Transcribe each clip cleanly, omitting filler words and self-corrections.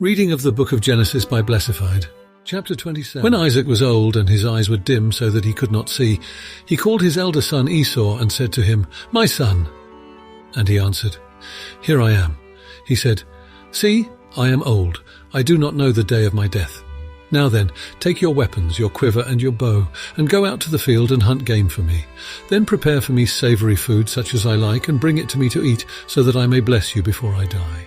Reading of the Book of Genesis by Blessified. Chapter 27. When Isaac was old and his eyes were dim so that he could not see, he called his elder son Esau and said to him, "My son." And he answered, "Here I am." He said, "See, I am old. I do not know the day of my death. Now then, take your weapons, your quiver and your bow, and go out to the field and hunt game for me. Then prepare for me savory food such as I like, and bring it to me to eat, so that I may bless you before I die."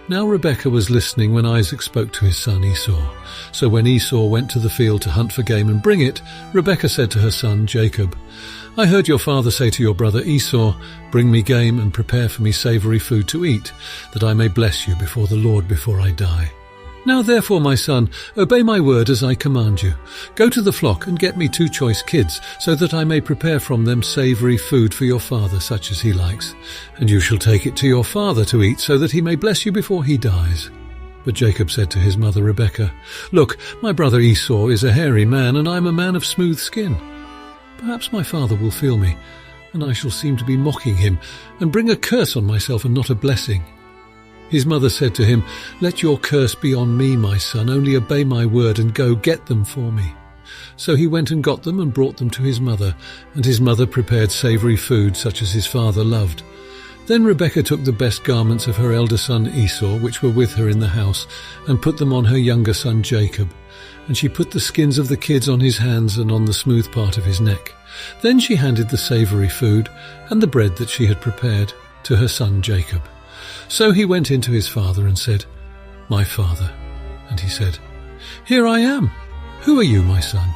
Now Rebekah was listening when Isaac spoke to his son Esau. So when Esau went to the field to hunt for game and bring it, Rebekah said to her son Jacob, "I heard your father say to your brother Esau, 'Bring me game and prepare for me savory food to eat, that I may bless you before the Lord before I die. Now therefore, my son, obey my word as I command you. Go to the flock and get me 2 choice kids, so that I may prepare from them savory food for your father, such as he likes. And you shall take it to your father to eat, so that he may bless you before he dies." But Jacob said to his mother Rebekah, "Look, my brother Esau is a hairy man, and I am a man of smooth skin. Perhaps my father will feel me, and I shall seem to be mocking him, and bring a curse on myself and not a blessing." His mother said to him, "Let your curse be on me, my son, only obey my word and go get them for me." So he went and got them and brought them to his mother, and his mother prepared savory food such as his father loved. Then Rebekah took the best garments of her elder son Esau, which were with her in the house, and put them on her younger son Jacob. And she put the skins of the kids on his hands and on the smooth part of his neck. Then she handed the savory food and the bread that she had prepared to her son Jacob. So he went in to his father and said, "My father." And he said, "Here I am. Who are you, my son?"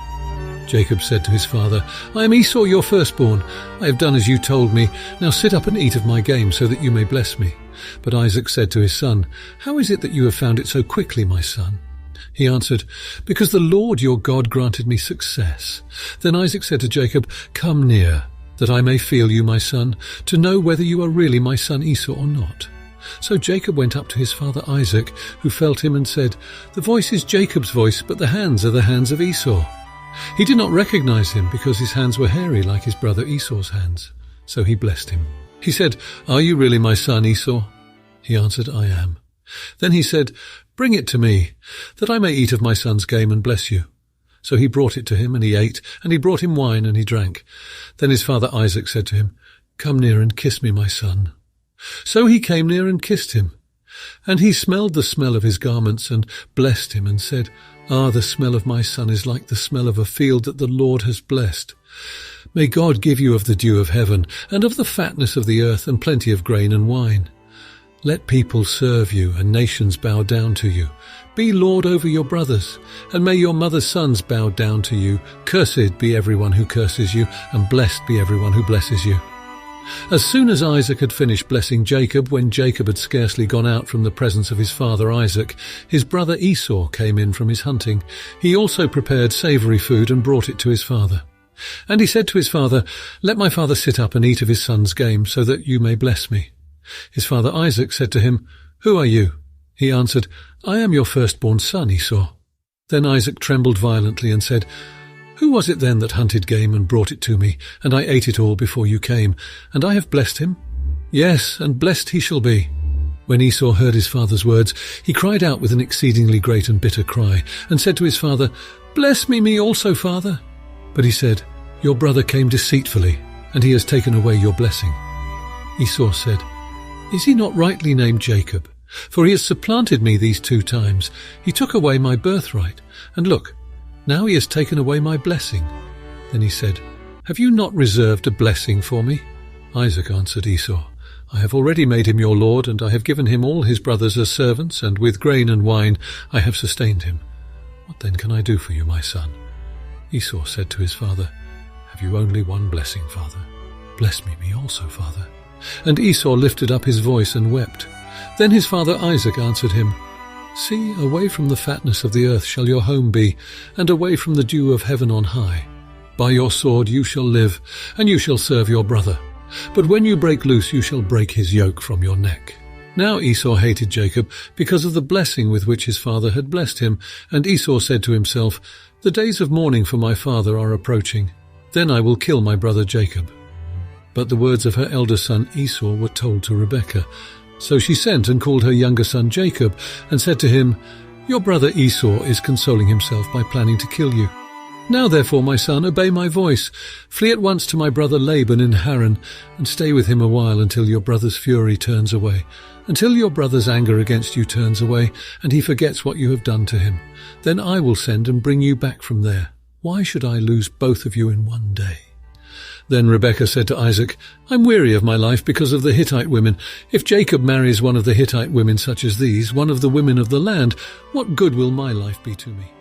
Jacob said to his father, "I am Esau, your firstborn. I have done as you told me. Now sit up and eat of my game, so that you may bless me." But Isaac said to his son, "How is it that you have found it so quickly, my son?" He answered, "Because the Lord your God granted me success." Then Isaac said to Jacob, "Come near, that I may feel you, my son, to know whether you are really my son Esau or not." So Jacob went up to his father Isaac, who felt him and said, "The voice is Jacob's voice, but the hands are the hands of Esau." He did not recognize him, because his hands were hairy like his brother Esau's hands. So he blessed him. He said, "Are you really my son Esau?" He answered, "I am." Then he said, "Bring it to me, that I may eat of my son's game and bless you." So he brought it to him, and he ate, and he brought him wine, and he drank. Then his father Isaac said to him, "Come near and kiss me, my son." So he came near and kissed him. And he smelled the smell of his garments and blessed him and said, "Ah, the smell of my son is like the smell of a field that the Lord has blessed. May God give you of the dew of heaven and of the fatness of the earth and plenty of grain and wine. Let people serve you and nations bow down to you. Be Lord over your brothers, and may your mother's sons bow down to you. Cursed be everyone who curses you, and blessed be everyone who blesses you." As soon as Isaac had finished blessing Jacob, when Jacob had scarcely gone out from the presence of his father Isaac, his brother Esau came in from his hunting. He also prepared savory food and brought it to his father. And he said to his father, "Let my father sit up and eat of his son's game, so that you may bless me." His father Isaac said to him, "Who are you?" He answered, "I am your firstborn son, Esau." Then Isaac trembled violently and said, "Who was it then that hunted game and brought it to me, and I ate it all before you came, and I have blessed him? Yes, and blessed he shall be." When Esau heard his father's words, he cried out with an exceedingly great and bitter cry, and said to his father, "Bless me also, father." But he said, "Your brother came deceitfully, and he has taken away your blessing." Esau said, "Is he not rightly named Jacob? For he has supplanted me these 2 times. He took away my birthright, and look, now he has taken away my blessing." Then he said, "Have you not reserved a blessing for me?" Isaac answered Esau, "I have already made him your lord, and I have given him all his brothers as servants, and with grain and wine I have sustained him. What then can I do for you, my son?" Esau said to his father, "Have you only one blessing, father? Bless me also, father." And Esau lifted up his voice and wept. Then his father Isaac answered him, "See, away from the fatness of the earth shall your home be, and away from the dew of heaven on high. By your sword you shall live, and you shall serve your brother. But when you break loose, you shall break his yoke from your neck." Now Esau hated Jacob because of the blessing with which his father had blessed him, and Esau said to himself, "The days of mourning for my father are approaching. Then I will kill my brother Jacob." But the words of her elder son Esau were told to Rebekah, So she sent and called her younger son Jacob and said to him, "Your brother Esau is consoling himself by planning to kill you. Now therefore, my son, obey my voice. Flee at once to my brother Laban in Haran, and stay with him a while until your brother's fury turns away, until your brother's anger against you turns away, and he forgets what you have done to him. Then I will send and bring you back from there. Why should I lose both of you in one day?" Then Rebekah said to Isaac, "I'm weary of my life because of the Hittite women. If Jacob marries one of the Hittite women such as these, one of the women of the land, what good will my life be to me?"